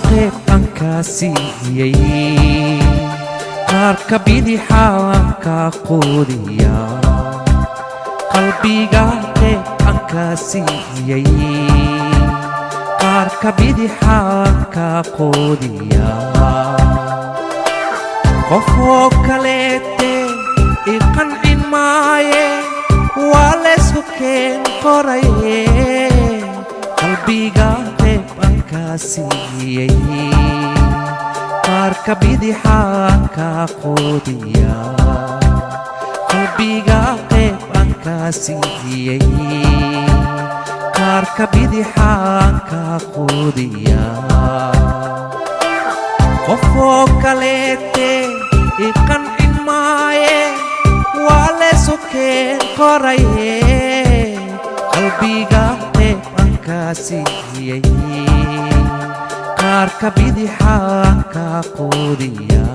qeyb aan kaa siiyey qaarka bidixa aan kaa quudiya qalbiga qeyb aan kaa siiyey qaarka bidixa aan kaa quudiya qofoo kaleete i qancin maaye waa laysku keen qoraye qalbiga qeyb aan kaa siiyey qaarka bidixa aan kaa quudiya qalbiga qeyb aan kaa siiyey qaarka bidixa aan kaa quudiya qofoo kaleete i qancin maaye waa laysku keen qoraye qalbiga qeyb aan kaa siiyey qaarka bidixa aan kaa quudiya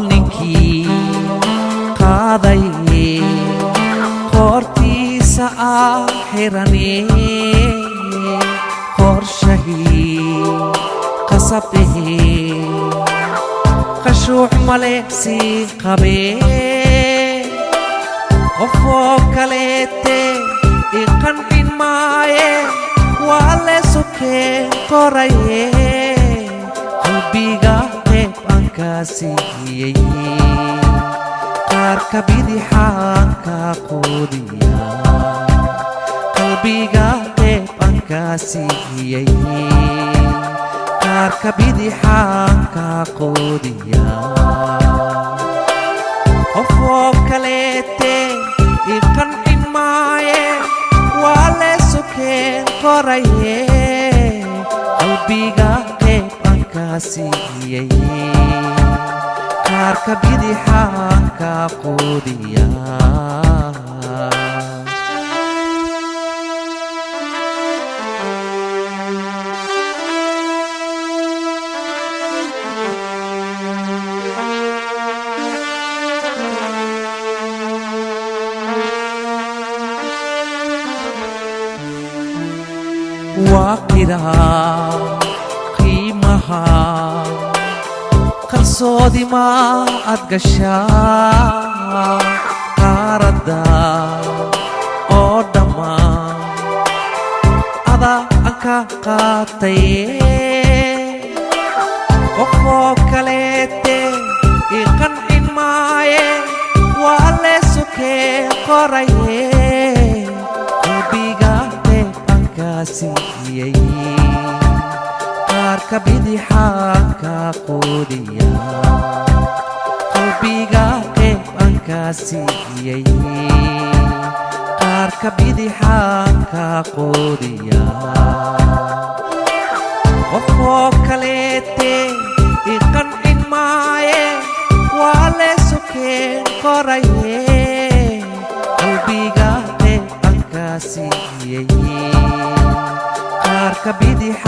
ninkii qaadaye qoortiisa ah xirane qorshahii qasabehe qashuuc male sii qabee qofoo kaleete i qancin maaye waa laysu keen qoraye qalbiga qeyb aan kaa siiyey qaarka bidixa aan kaa quudiya qalbiga qeyb aan kaa siiyey qaarka bidixa aan kaa quudiya qofoo kaleete i qancin maaye waa laysu keen qoraye qalbiga qeyb aan kaa siiyey qaarka bidixa aan kaa quudiya waa qiraa qiimaha qarsoodi ma aad gashaa qaaradda oo dhammaan adaa aan ka qaataye qofoo kaleete i qancin maaye waa laysu keen qoraye qalbiga qeyb aan kaa siiyey qaarka bidixa aan kaa quudiya qalbiga qeyb aan kaa siiyey qaarka bidixa aan kaa quudiya qofoo kaleete i qancin maaye waa laysu keen qoraye qalbiga qeyb aan kaa siiyey qaarka bidixa